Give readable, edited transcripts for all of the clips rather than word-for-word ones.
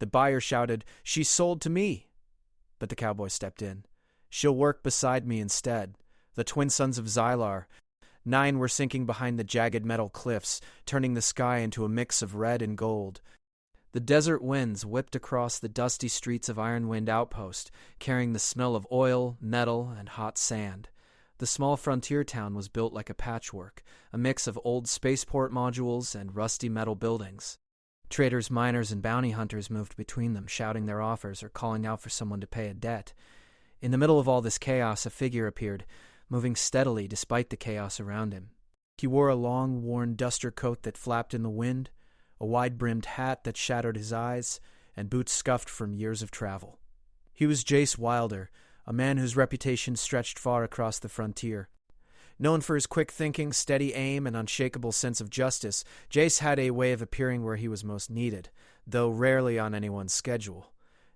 The buyer shouted, "She's sold to me!" But the cowboy stepped in. "She'll work beside me instead. The twin sons of Xylar. 9 were sinking behind the jagged metal cliffs, turning the sky into a mix of red and gold. The desert winds whipped across the dusty streets of Ironwind Outpost, carrying the smell of oil, metal, and hot sand. The small frontier town was built like a patchwork, a mix of old spaceport modules and rusty metal buildings. Traders, miners, and bounty hunters moved between them, shouting their offers or calling out for someone to pay a debt. In the middle of all this chaos, a figure appeared, moving steadily despite the chaos around him. He wore a long, worn duster coat that flapped in the wind, a wide-brimmed hat that shadowed his eyes, and boots scuffed from years of travel. He was Jace Wilder, a man whose reputation stretched far across the frontier. Known for his quick thinking, steady aim, and unshakable sense of justice, Jace had a way of appearing where he was most needed, though rarely on anyone's schedule.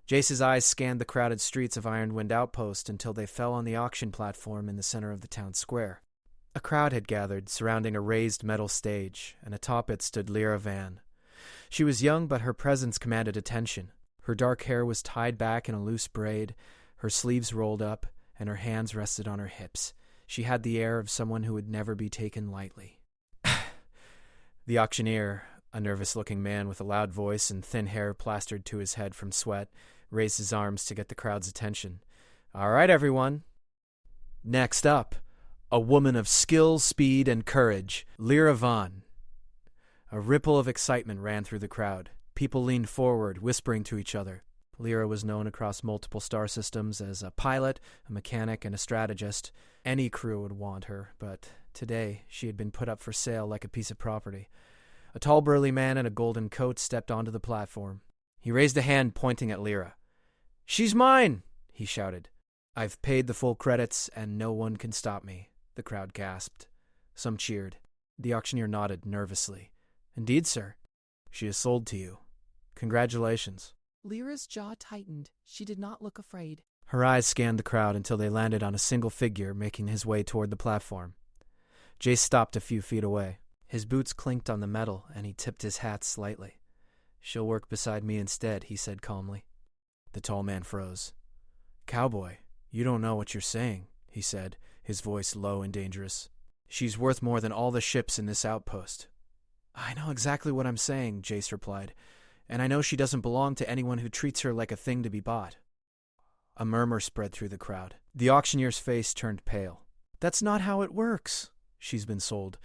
Jace's eyes scanned the crowded streets of Ironwind Outpost until they fell on the auction platform in the center of the town square. A crowd had gathered, surrounding a raised metal stage, and atop it stood Lyra Van. She was young, but her presence commanded attention. Her dark hair was tied back in a loose braid, her sleeves rolled up, and her hands rested on her hips. She had the air of someone who would never be taken lightly. The auctioneer, a nervous-looking man with a loud voice and thin hair plastered to his head from sweat, raised his arms to get the crowd's attention. "All right, everyone. Next up, a woman of skill, speed, and courage, Lyra Van." A ripple of excitement ran through the crowd. People leaned forward, whispering to each other. Lyra was known across multiple star systems as a pilot, a mechanic, and a strategist. Any crew would want her, but today she had been put up for sale like a piece of property. A tall, burly man in a golden coat stepped onto the platform. He raised a hand, pointing at Lyra. "She's mine!" he shouted. "I've paid the full credits, and no one can stop me," the crowd gasped. Some cheered. The auctioneer nodded nervously. "Indeed, sir. She is sold to you. Congratulations." Lyra's jaw tightened. She did not look afraid. Her eyes scanned the crowd until they landed on a single figure making his way toward the platform. Jace stopped a few feet away. His boots clinked on the metal, and he tipped his hat slightly. "She'll work beside me instead," he said calmly. The tall man froze. "Cowboy, you don't know what you're saying," he said, his voice low and dangerous. "She's worth more than all the ships in this outpost." "I know exactly what I'm saying," Jace replied, "and I know she doesn't belong to anyone who treats her like a thing to be bought." A murmur spread through the crowd. The auctioneer's face turned pale. "That's not how it works. She's been sold."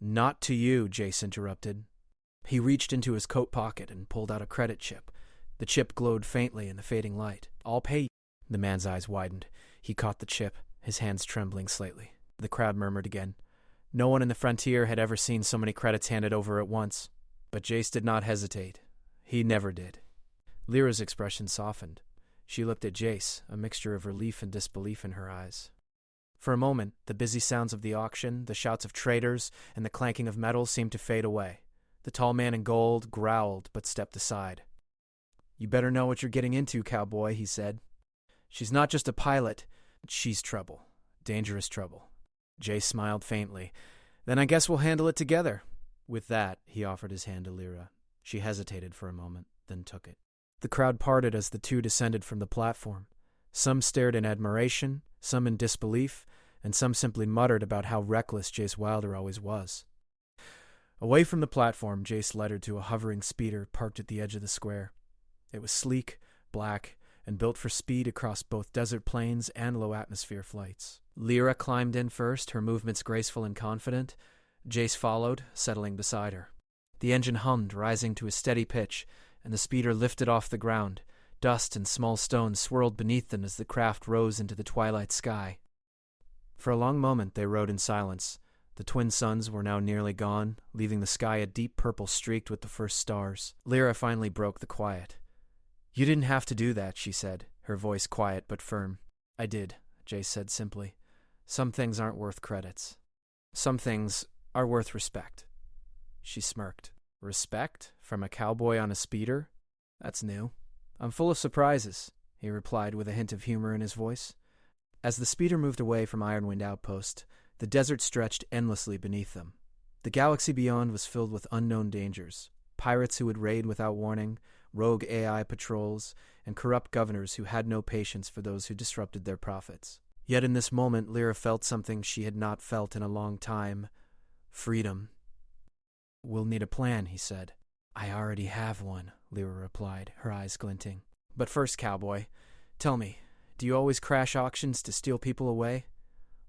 "Not to you," Jace interrupted. He reached into his coat pocket and pulled out a credit chip. The chip glowed faintly in the fading light. "I'll pay you." The man's eyes widened. He caught the chip, his hands trembling slightly. The crowd murmured again. No one in the frontier had ever seen so many credits handed over at once. But Jace did not hesitate. He never did. Lyra's expression softened. She looked at Jace, a mixture of relief and disbelief in her eyes. For a moment, the busy sounds of the auction, the shouts of traders, and the clanking of metal seemed to fade away. The tall man in gold growled but stepped aside. "You better know what you're getting into, cowboy," he said. "She's not just a pilot. She's trouble. Dangerous trouble." Jace smiled faintly. "Then I guess we'll handle it together." With that, he offered his hand to Lyra. She hesitated for a moment, then took it. The crowd parted as the two descended from the platform. Some stared in admiration, some in disbelief, and some simply muttered about how reckless Jace Wilder always was. Away from the platform, Jace led her to a hovering speeder parked at the edge of the square. It was sleek, black, and built for speed across both desert plains and low-atmosphere flights. Lyra climbed in first, her movements graceful and confident. Jace followed, settling beside her. The engine hummed, rising to a steady pitch, and the speeder lifted off the ground. Dust and small stones swirled beneath them as the craft rose into the twilight sky. For a long moment they rode in silence. The twin suns were now nearly gone, leaving the sky a deep purple streaked with the first stars. Lyra finally broke the quiet. "You didn't have to do that," she said, her voice quiet but firm. "I did," Jace said simply. "Some things aren't worth credits. Some things are worth respect." She smirked. "Respect? From a cowboy on a speeder? That's new." "I'm full of surprises," he replied with a hint of humor in his voice. As the speeder moved away from Ironwind Outpost, the desert stretched endlessly beneath them. The galaxy beyond was filled with unknown dangers. Pirates who would raid without warning, rogue AI patrols, and corrupt governors who had no patience for those who disrupted their profits. Yet in this moment, Lyra felt something she had not felt in a long time: freedom. "We'll need a plan," he said. "I already have one," Lyra replied, her eyes glinting. "But first, Cowboy, tell me, do you always crash auctions to steal people away?"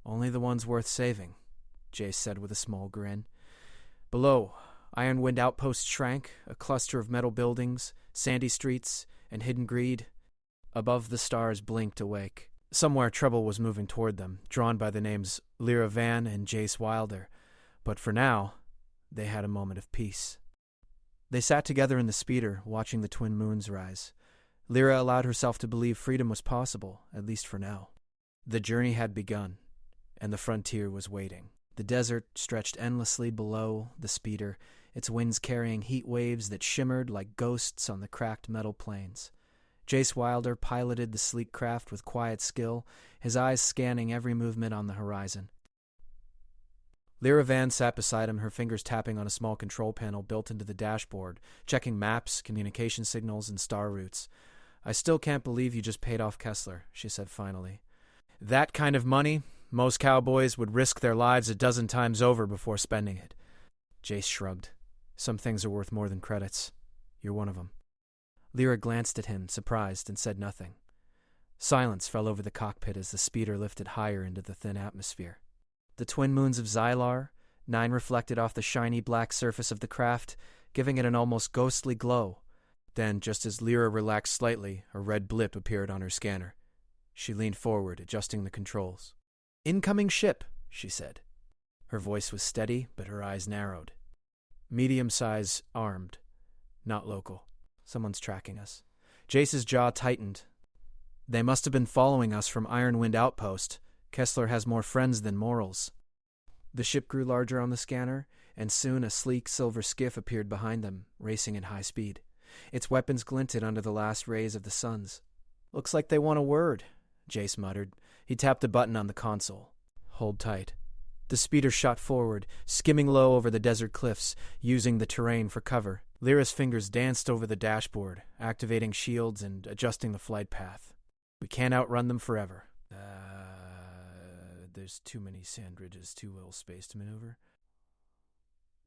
"Only the ones worth saving," Jace said with a small grin. Below, Ironwind Outpost shrank, a cluster of metal buildings, sandy streets, and hidden greed. Above, the stars blinked awake. Somewhere trouble was moving toward them, drawn by the names Lyra Van and Jace Wilder. But for now, they had a moment of peace. They sat together in the speeder, watching the twin moons rise. Lyra allowed herself to believe freedom was possible, at least for now. The journey had begun, and the frontier was waiting. The desert stretched endlessly below the speeder, its winds carrying heat waves that shimmered like ghosts on the cracked metal plains. Jace Wilder piloted the sleek craft with quiet skill, his eyes scanning every movement on the horizon. Lyra Van sat beside him, her fingers tapping on a small control panel built into the dashboard, checking maps, communication signals, and star routes. "I still can't believe you just paid off Kessler," she said finally. "That kind of money, most cowboys would risk their lives a dozen times over before spending it." Jace shrugged. "Some things are worth more than credits. You're one of them." Lyra glanced at him, surprised, and said nothing. Silence fell over the cockpit as the speeder lifted higher into the thin atmosphere. The twin moons of Xylar, 9 reflected off the shiny black surface of the craft, giving it an almost ghostly glow. Then, just as Lyra relaxed slightly, a red blip appeared on her scanner. She leaned forward, adjusting the controls. "Incoming ship," she said. Her voice was steady, but her eyes narrowed. "Medium size, armed. Not local. Someone's tracking us." Jace's jaw tightened. "They must have been following us from Ironwind Outpost. Kessler has more friends than morals." The ship grew larger on the scanner, and soon a sleek silver skiff appeared behind them, racing at high speed. Its weapons glinted under the last rays of the suns. "Looks like they want a word," Jace muttered. He tapped a button on the console. "Hold tight." The speeder shot forward, skimming low over the desert cliffs, using the terrain for cover. Lyra's fingers danced over the dashboard, activating shields and adjusting the flight path. "We can't outrun them forever." There's too many sand ridges, too little space to maneuver."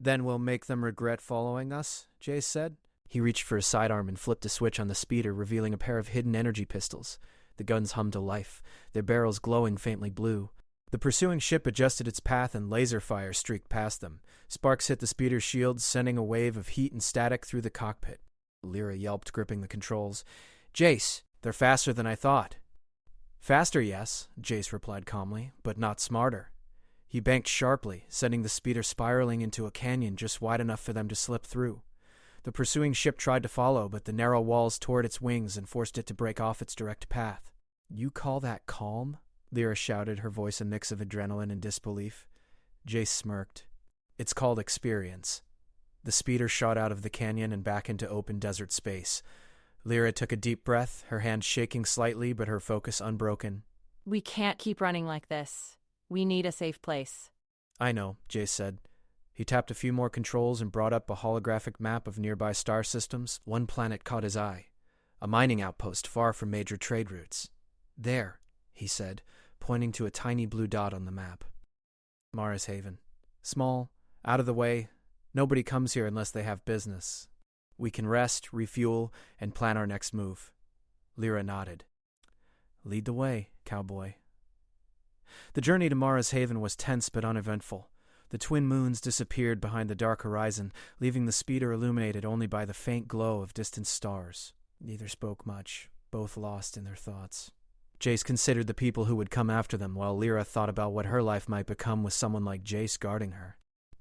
"Then we'll make them regret following us," Jace said. He reached for his sidearm and flipped a switch on the speeder, revealing a pair of hidden energy pistols. The guns hummed to life, their barrels glowing faintly blue. The pursuing ship adjusted its path and laser fire streaked past them. Sparks hit the speeder's shields, sending a wave of heat and static through the cockpit. Lyra yelped, gripping the controls. "Jace, they're faster than I thought." "Faster, yes," Jace replied calmly, "but not smarter." He banked sharply, sending the speeder spiraling into a canyon just wide enough for them to slip through. The pursuing ship tried to follow, but the narrow walls tore at its wings and forced it to break off its direct path. "You call that calm?" Lyra shouted, her voice a mix of adrenaline and disbelief. Jace smirked. "It's called experience." The speeder shot out of the canyon and back into open desert space. Lyra took a deep breath, her hand shaking slightly, but her focus unbroken. "We can't keep running like this. We need a safe place." "I know," Jace said. He tapped a few more controls and brought up a holographic map of nearby star systems. One planet caught his eye, a mining outpost far from major trade routes. "There," he said, pointing to a tiny blue dot on the map. "Mara's Haven. Small, out of the way. Nobody comes here unless they have business. We can rest, refuel, and plan our next move." Lyra nodded. "Lead the way, Cowboy." The journey to Mara's Haven was tense but uneventful. The twin moons disappeared behind the dark horizon, leaving the speeder illuminated only by the faint glow of distant stars. Neither spoke much, both lost in their thoughts. Jace considered the people who would come after them, while Lyra thought about what her life might become with someone like Jace guarding her.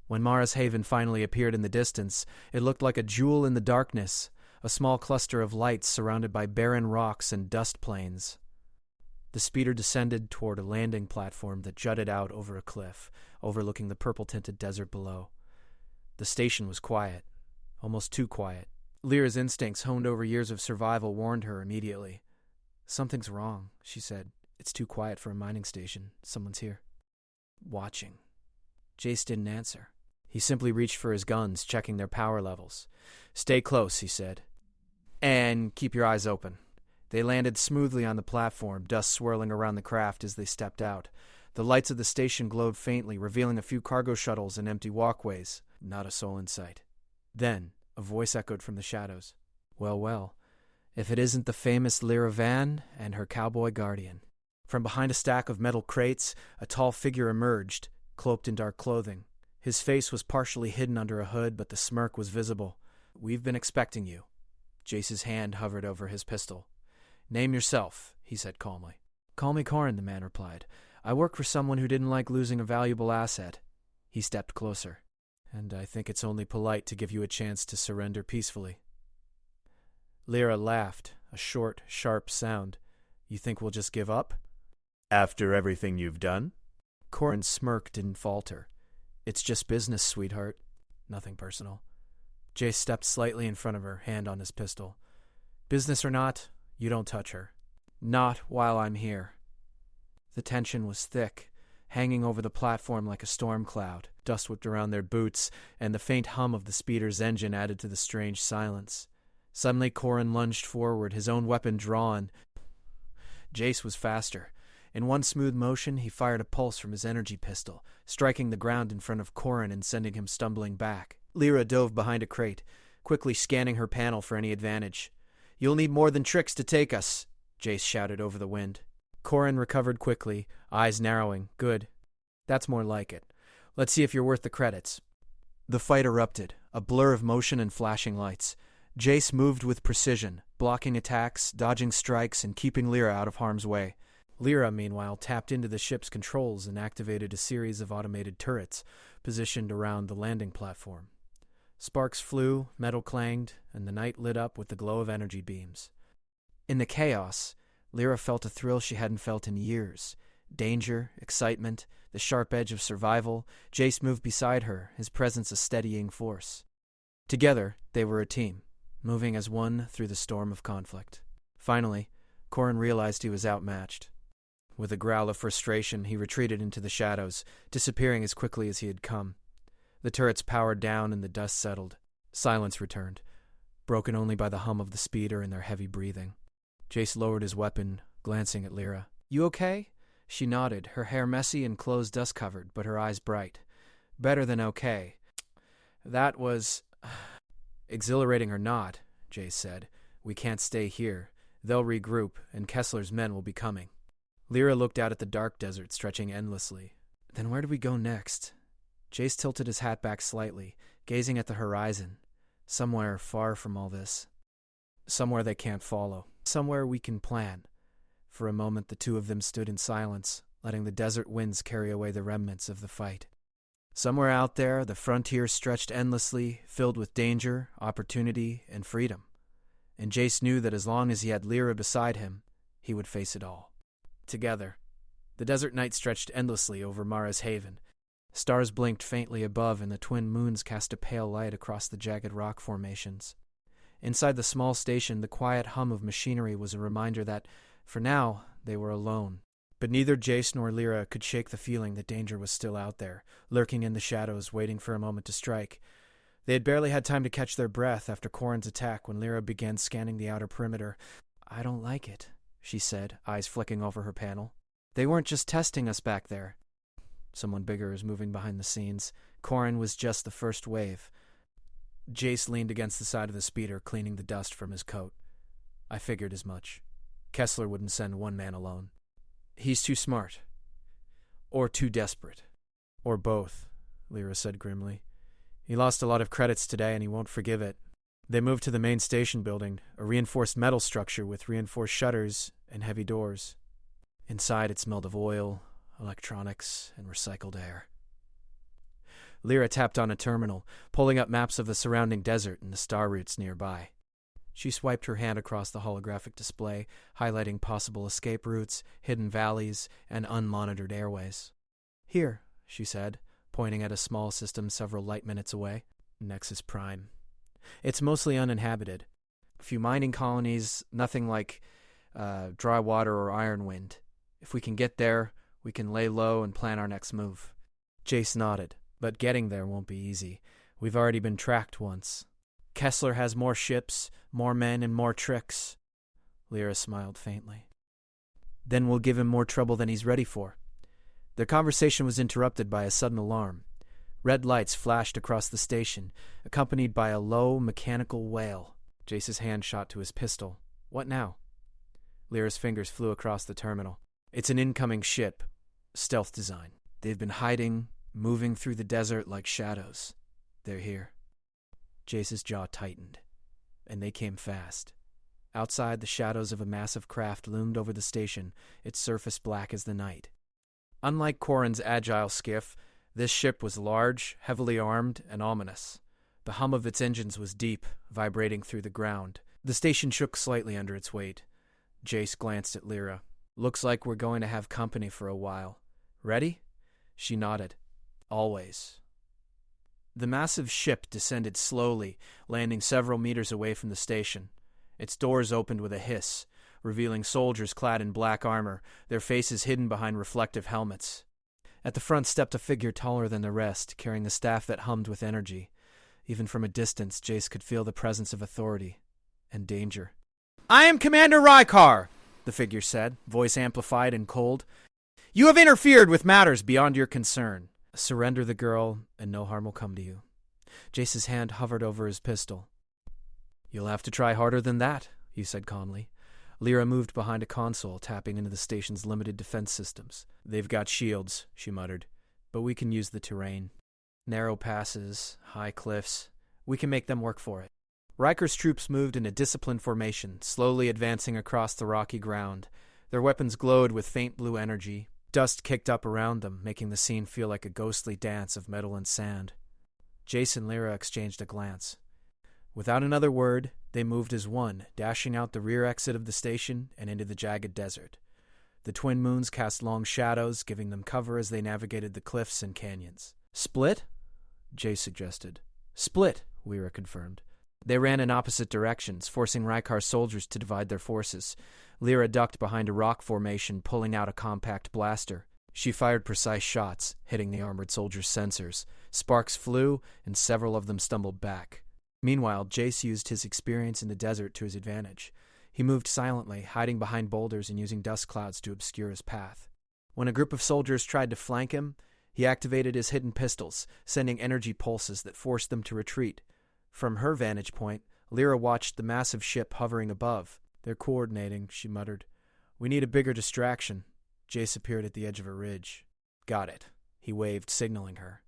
When Mara's Haven finally appeared in the distance, it looked like a jewel in the darkness, a small cluster of lights surrounded by barren rocks and dust plains. The speeder descended toward a landing platform that jutted out over a cliff, overlooking the purple-tinted desert below. The station was quiet, almost too quiet. Lyra's instincts, honed over years of survival, warned her immediately. "Something's wrong," she said. "It's too quiet for a mining station. Someone's here." Watching. Jace didn't answer. He simply reached for his guns, checking their power levels. "Stay close," he said. And keep your eyes open. They landed smoothly on the platform, dust swirling around the craft as they stepped out. The lights of the station glowed faintly, revealing a few cargo shuttles and empty walkways. Not a soul in sight. Then, a voice echoed from the shadows. Well, well, if it isn't the famous Lyra Van and her cowboy guardian. From behind a stack of metal crates, a tall figure emerged, cloaked in dark clothing. His face was partially hidden under a hood, but the smirk was visible. We've been expecting you. Jace's hand hovered over his pistol. Name yourself, he said calmly. Call me Corin, the man replied. I work for someone who didn't like losing a valuable asset. He stepped closer. And I think it's only polite to give you a chance to surrender peacefully. Lyra laughed, a short, sharp sound. You think we'll just give up? After everything you've done? Corin's smirk didn't falter. It's just business, sweetheart. Nothing personal. Jace stepped slightly in front of her, hand on his pistol. Business or not, you don't touch her. Not while I'm here. The tension was thick, hanging over the platform like a storm cloud. Dust whipped around their boots, and the faint hum of the speeder's engine added to the strange silence. Suddenly Corin lunged forward, his own weapon drawn. Jace was faster. In one smooth motion, he fired a pulse from his energy pistol, striking the ground in front of Corin and sending him stumbling back. Lyra dove behind a crate, quickly scanning her panel for any advantage. You'll need more than tricks to take us, Jace shouted over the wind. Corin recovered quickly, eyes narrowing. Good. That's more like it. Let's see if you're worth the credits. The fight erupted, a blur of motion and flashing lights. Jace moved with precision, blocking attacks, dodging strikes, and keeping Lyra out of harm's way. Lyra, meanwhile, tapped into the ship's controls and activated a series of automated turrets positioned around the landing platform. Sparks flew, metal clanged, and the night lit up with the glow of energy beams. In the chaos, Lyra felt a thrill she hadn't felt in years. Danger, excitement, the sharp edge of survival. Jace moved beside her, his presence a steadying force. Together, they were a team, moving as one through the storm of conflict. Finally, Corin realized he was outmatched. With a growl of frustration, he retreated into the shadows, disappearing as quickly as he had come. The turrets powered down and the dust settled. Silence returned, broken only by the hum of the speeder and their heavy breathing. Jace lowered his weapon, glancing at Lyra. You okay? She nodded, her hair messy and clothes dust-covered, but her eyes bright. Better than okay. That was... Exhilarating or not, Jace said. We can't stay here. They'll regroup, and Kessler's men will be coming. Lyra looked out at the dark desert stretching endlessly. Then where do we go next? Jace tilted his hat back slightly, gazing at the horizon. Somewhere far from all this. Somewhere they can't follow. Somewhere we can plan. For a moment the two of them stood in silence, letting the desert winds carry away the remnants of the fight. Somewhere out there, the frontier stretched endlessly, filled with danger, opportunity, and freedom. And Jace knew that as long as he had Lyra beside him, he would face it all. Together. The desert night stretched endlessly over Mara's haven. Stars blinked faintly above, and the twin moons cast a pale light across the jagged rock formations. Inside the small station, the quiet hum of machinery was a reminder that, for now, they were alone. But neither Jace nor Lyra could shake the feeling that danger was still out there, lurking in the shadows, waiting for a moment to strike. They had barely had time to catch their breath after Corin's attack when Lyra began scanning the outer perimeter. I don't like it, she said, eyes flicking over her panel. They weren't just testing us back there. Someone bigger is moving behind the scenes. Corin was just the first wave. Jace leaned against the side of the speeder, cleaning the dust from his coat. I figured as much. Kessler wouldn't send one man alone. He's too smart. Or too desperate. Or both, Lyra said grimly. He lost a lot of credits today and he won't forgive it. They moved to the main station building, a reinforced metal structure with reinforced shutters and heavy doors. Inside it smelled of oil, electronics, and recycled air. Lyra tapped on a terminal, pulling up maps of the surrounding desert and the star routes nearby. She swiped her hand across the holographic display, highlighting possible escape routes, hidden valleys, and unmonitored airways. Here, she said, pointing at a small system several light minutes away. Nexus Prime. It's mostly uninhabited. A few mining colonies, nothing like dry water or iron wind. If we can get there, we can lay low and plan our next move. Jace nodded, but getting there won't be easy. We've already been tracked once. Kessler has more ships, more men, and more tricks. Lyra smiled faintly. Then we'll give him more trouble than he's ready for. Their conversation was interrupted by a sudden alarm. Red lights flashed across the station, accompanied by a low, mechanical wail. Jace's hand shot to his pistol. What now? Lyra's fingers flew across the terminal. It's an incoming ship. Stealth design. They've been hiding, moving through the desert like shadows. They're here. Jace's jaw tightened, and they came fast. Outside, the shadows of a massive craft loomed over the station, its surface black as the night. Unlike Corrin's agile skiff, this ship was large, heavily armed, and ominous. The hum of its engines was deep, vibrating through the ground. The station shook slightly under its weight. Jace glanced at Lyra. Looks like we're going to have company for a while. Ready? She nodded. Always. The massive ship descended slowly, landing several meters away from the station. Its doors opened with a hiss, revealing soldiers clad in black armor, their faces hidden behind reflective helmets. At the front stepped a figure taller than the rest, carrying a staff that hummed with energy. Even from a distance, Jace could feel the presence of authority and danger. I am Commander Rykar, the figure said, voice amplified and cold. You have interfered with matters beyond your concern. Surrender the girl, and no harm will come to you. Jace's hand hovered over his pistol. You'll have to try harder than that, he said calmly. Lyra moved behind a console, tapping into the station's limited defense systems. They've got shields, she muttered, but we can use the terrain. Narrow passes, high cliffs. We can make them work for it. Riker's troops moved in a disciplined formation, slowly advancing across the rocky ground. Their weapons glowed with faint blue energy. Dust kicked up around them, making the scene feel like a ghostly dance of metal and sand. Jace and Lyra exchanged a glance. Without another word, they moved as one, dashing out the rear exit of the station and into the jagged desert. The twin moons cast long shadows, giving them cover as they navigated the cliffs and canyons. Split? Jace suggested. Split, Lyra confirmed. They ran in opposite directions, forcing Rykar's soldiers to divide their forces. Lyra ducked behind a rock formation, pulling out a compact blaster. She fired precise shots, hitting the armored soldiers' sensors. Sparks flew, and several of them stumbled back. Meanwhile, Jace used his experience in the desert to his advantage. He moved silently, hiding behind boulders and using dust clouds to obscure his path. When a group of soldiers tried to flank him, he activated his hidden pistols, sending energy pulses that forced them to retreat. From her vantage point, Lyra watched the massive ship hovering above. They're coordinating, she muttered. We need a bigger distraction. Jace appeared at the edge of a ridge. Got it. He waved, signaling her.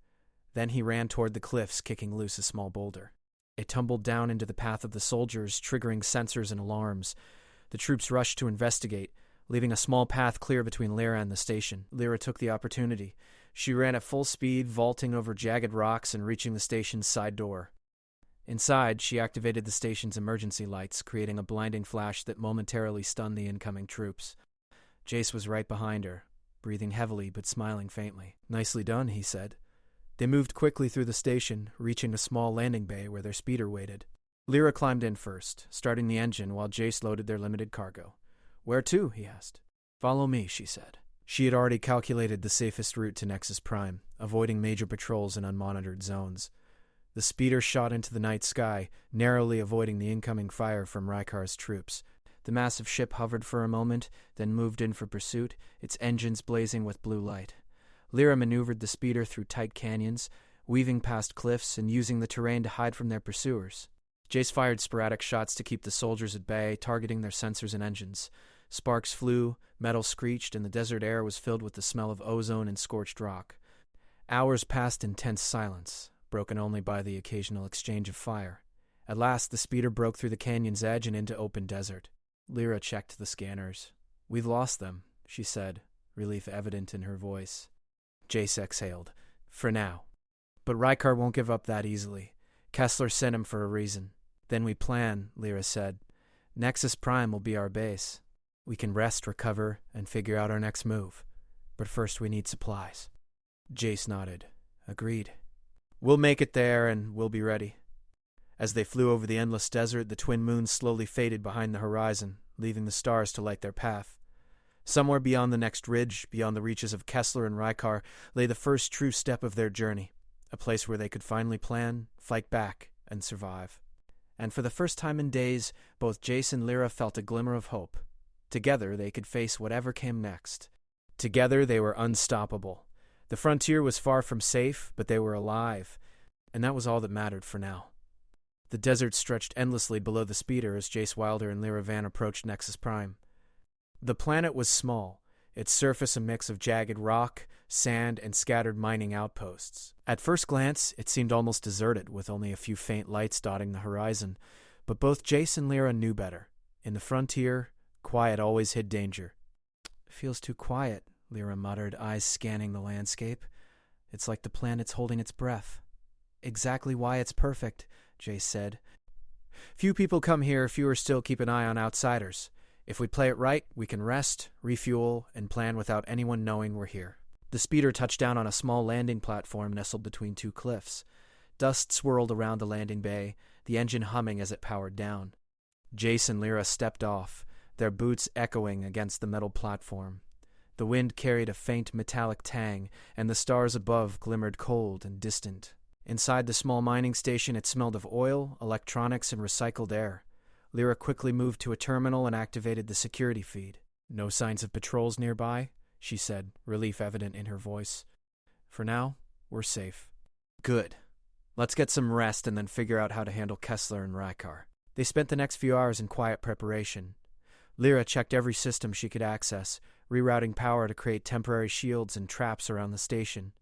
Then he ran toward the cliffs, kicking loose a small boulder. It tumbled down into the path of the soldiers, triggering sensors and alarms. The troops rushed to investigate, leaving a small path clear between Lyra and the station. Lyra took the opportunity. She ran at full speed, vaulting over jagged rocks and reaching the station's side door. Inside, she activated the station's emergency lights, creating a blinding flash that momentarily stunned the incoming troops. Jace was right behind her, breathing heavily but smiling faintly. Nicely done, he said. They moved quickly through the station, reaching a small landing bay where their speeder waited. Lyra climbed in first, starting the engine while Jace loaded their limited cargo. Where to? He asked. Follow me, she said. She had already calculated the safest route to Nexus Prime, avoiding major patrols in unmonitored zones. The speeder shot into the night sky, narrowly avoiding the incoming fire from Rykar's troops. The massive ship hovered for a moment, then moved in for pursuit, its engines blazing with blue light. Lyra maneuvered the speeder through tight canyons, weaving past cliffs and using the terrain to hide from their pursuers. Jace fired sporadic shots to keep the soldiers at bay, targeting their sensors and engines. Sparks flew, metal screeched, and the desert air was filled with the smell of ozone and scorched rock. Hours passed in tense silence, broken only by the occasional exchange of fire. At last, the speeder broke through the canyon's edge and into open desert. Lyra checked the scanners. We've lost them, she said, relief evident in her voice. Jace exhaled. For now. But Rykar won't give up that easily. Kessler sent him for a reason. Then we plan, Lyra said. Nexus Prime will be our base. We can rest, recover, and figure out our next move. But first we need supplies. Jace nodded. Agreed. We'll make it there, and we'll be ready. As they flew over the endless desert, the twin moons slowly faded behind the horizon, leaving the stars to light their path. Somewhere beyond the next ridge, beyond the reaches of Kessler and Rykar, lay the first true step of their journey, a place where they could finally plan, fight back, and survive. and for the first time in days, both Jace and Lyra felt a glimmer of hope. Together, they could face whatever came next. Together, they were unstoppable. The frontier was far from safe, but they were alive, and that was all that mattered for now. The desert stretched endlessly below the speeder as Jace Wilder and Lyra Van approached Nexus Prime. The planet was small, its surface a mix of jagged rock, sand, and scattered mining outposts. At first glance, it seemed almost deserted, with only a few faint lights dotting the horizon, but both Jace and Lyra knew better. In the frontier, quiet always hid danger. "Feels too quiet," Lyra muttered, eyes scanning the landscape. "It's like the planet's holding its breath." "Exactly why it's perfect," Jace said. "Few people come here, fewer still keep an eye on outsiders. If we play it right, we can rest, refuel, and plan without anyone knowing we're here." The speeder touched down on a small landing platform nestled between two cliffs. Dust swirled around the landing bay, the engine humming as it powered down. Jace and Lyra stepped off, their boots echoing against the metal platform. The wind carried a faint metallic tang, and the stars above glimmered cold and distant. Inside the small mining station, it smelled of oil, electronics, and recycled air. Lyra quickly moved to a terminal and activated the security feed. "No signs of patrols nearby?" she said, relief evident in her voice. "For now, we're safe." "Good. Let's get some rest and then figure out how to handle Kessler and Rykar." They spent the next few hours in quiet preparation. Lyra checked every system she could access, rerouting power to create temporary shields and traps around the station.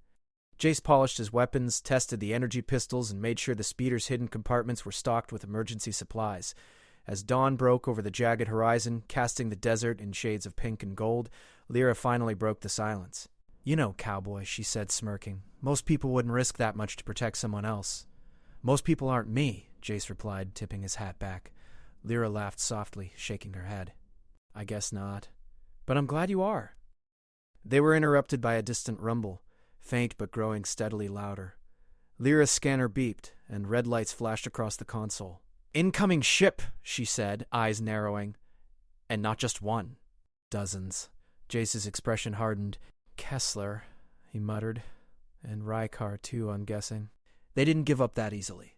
Jace polished his weapons, tested the energy pistols, and made sure the speeder's hidden compartments were stocked with emergency supplies. As dawn broke over the jagged horizon, casting the desert in shades of pink and gold, Lyra finally broke the silence. "You know, Cowboy," she said, smirking. "Most people wouldn't risk that much to protect someone else." "Most people aren't me," Jace replied, tipping his hat back. Lyra laughed softly, shaking her head. "I guess not. But I'm glad you are." They were interrupted by a distant rumble, faint but growing steadily louder. Lyra's scanner beeped, and red lights flashed across the console. "Incoming ship," she said, eyes narrowing. "And not just one. Dozens." Jace's expression hardened. "Kessler," he muttered. "And Rykar, too, I'm guessing." They didn't give up that easily.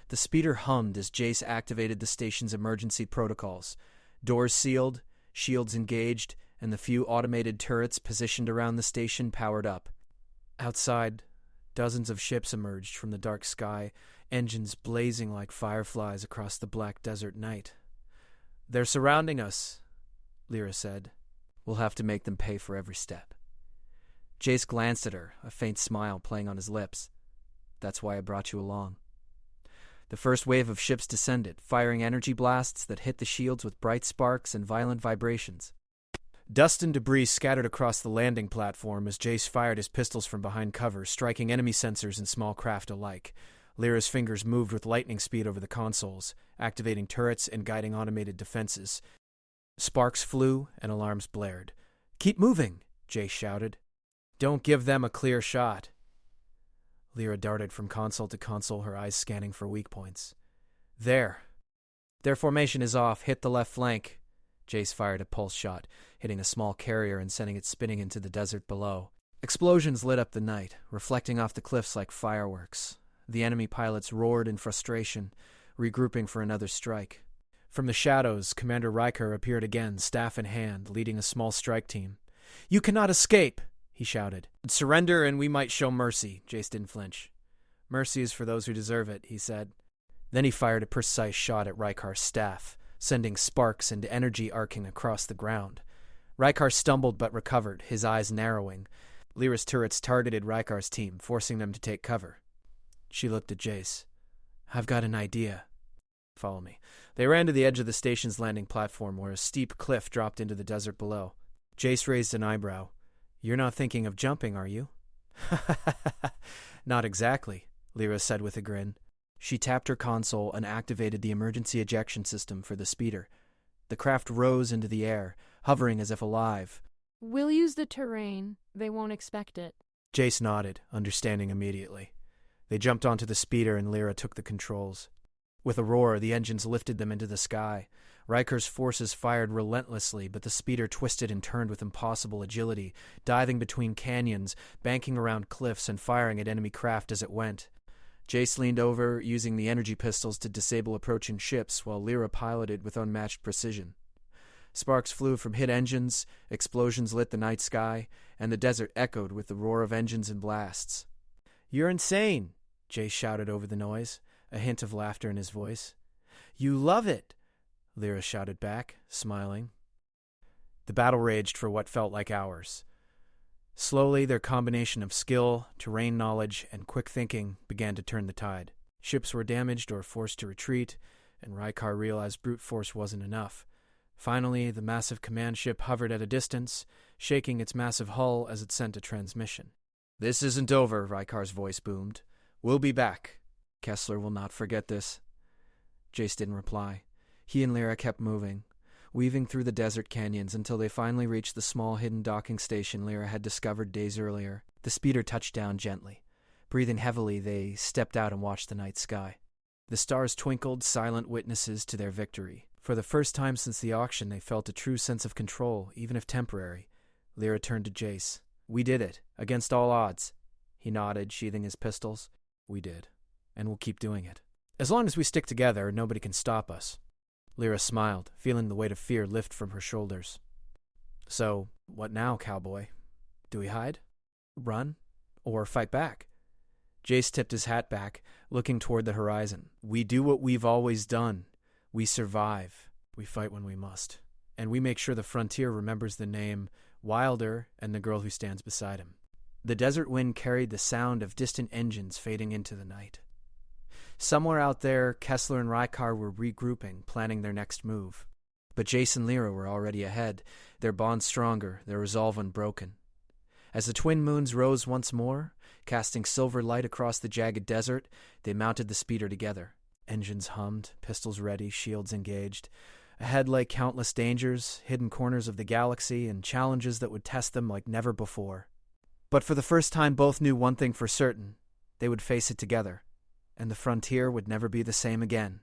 The speeder hummed as Jace activated the station's emergency protocols. Doors sealed, shields engaged, and the few automated turrets positioned around the station powered up. Outside, dozens of ships emerged from the dark sky, engines blazing like fireflies across the black desert night. "They're surrounding us," Lyra said. "We'll have to make them pay for every step." Jace glanced at her, a faint smile playing on his lips. "That's why I brought you along." The first wave of ships descended, firing energy blasts that hit the shields with bright sparks and violent vibrations. Dust and debris scattered across the landing platform as Jace fired his pistols from behind cover, striking enemy sensors and small craft alike. Lyra's fingers moved with lightning speed over the consoles, activating turrets and guiding automated defenses. Sparks flew and alarms blared. "Keep moving," Jace shouted. "Don't give them a clear shot." Lyra darted from console to console, her eyes scanning for weak points. "There. Their formation is off. Hit the left flank." Jace fired a pulse shot, hitting a small carrier and sending it spinning into the desert below. Explosions lit up the night, reflecting off the cliffs like fireworks. The enemy pilots roared in frustration, regrouping for another strike. From the shadows, Commander Rykar appeared again, staff in hand, leading a small strike team. "You cannot escape!" he shouted. "Surrender and we might show mercy." Jace didn't flinch. "Mercy is for those who deserve it," he said. Then he fired a precise shot at Rykar's staff, sending sparks and energy arcing across the ground. Rykar stumbled but recovered, his eyes narrowing. Lyra's turrets targeted Rykar's team, forcing them to take cover. She looked at Jace. "I've got an idea. Follow me." They ran to the edge of the station's landing platform, where a steep cliff dropped into the desert below. Jace raised an eyebrow. "You're not thinking of jumping, are you?" "Not exactly," Lyra said with a grin. She tapped her console and activated the emergency ejection system for the speeder. The craft rose into the air, hovering as if alive. "We'll use the terrain. They won't expect it." Jace nodded, understanding immediately. They jumped onto the speeder and Lyra took the controls. With a roar, the engines lifted them into the sky. Rykar's forces fired relentlessly, but the speeder twisted and turned with impossible agility, diving between canyons, banking around cliffs, and firing at enemy craft as it went. Jace leaned over, using the energy pistols to disable approaching ships, while Lyra piloted with unmatched precision. Sparks flew from hit engines, explosions lit the night sky, and the desert echoed with the roar of engines and blasts. "You're insane," Jace shouted over the noise, a hint of laughter in his voice. "You love it," Lyra shouted back, smiling. The battle raged for what felt like hours. Slowly, their combination of skill, terrain knowledge, and quick thinking began to turn the tide. Ships were damaged or forced to retreat, and Rykar realized brute force wasn't enough. Finally, the massive command ship hovered at a distance, shaking its massive hull as it sent a transmission. "This isn't over," Rykar's voice boomed. "We'll be back. Kessler will not forget this." Jace didn't reply. He and Lyra kept moving, weaving through the desert canyons until they finally reached the small hidden docking station Lyra had discovered days earlier. The speeder touched down gently. Breathing heavily, they stepped out and watched the night sky. The stars twinkled, silent witnesses to their victory. For the first time since the auction, they felt a true sense of control, even if temporary. Lyra turned to Jace. "We did it, against all odds." He nodded, sheathing his pistols. "We did, and we'll keep doing it. As long as we stick together, nobody can stop us." Lyra smiled, feeling the weight of fear lift from her shoulders. "So, what now, cowboy? Do we hide? Run? Or fight back?" Jace tipped his hat back, looking toward the horizon. "We do what we've always done. We survive. We fight when we must. And we make sure the frontier remembers the name Wilder and the girl who stands beside him." The desert wind carried the sound of distant engines fading into the night. Somewhere out there, Kessler and Rykar were regrouping, planning their next move. But Jace and Lyra were already ahead, their bond stronger, their resolve unbroken. As the twin moons rose once more, casting silver light across the jagged desert, they mounted the speeder together. Engines hummed, pistols ready, shields engaged. Ahead lay countless dangers, hidden corners of the galaxy, and challenges that would test them like never before. But for the first time, both knew one thing for certain. They would face it together, and the frontier would never be the same again.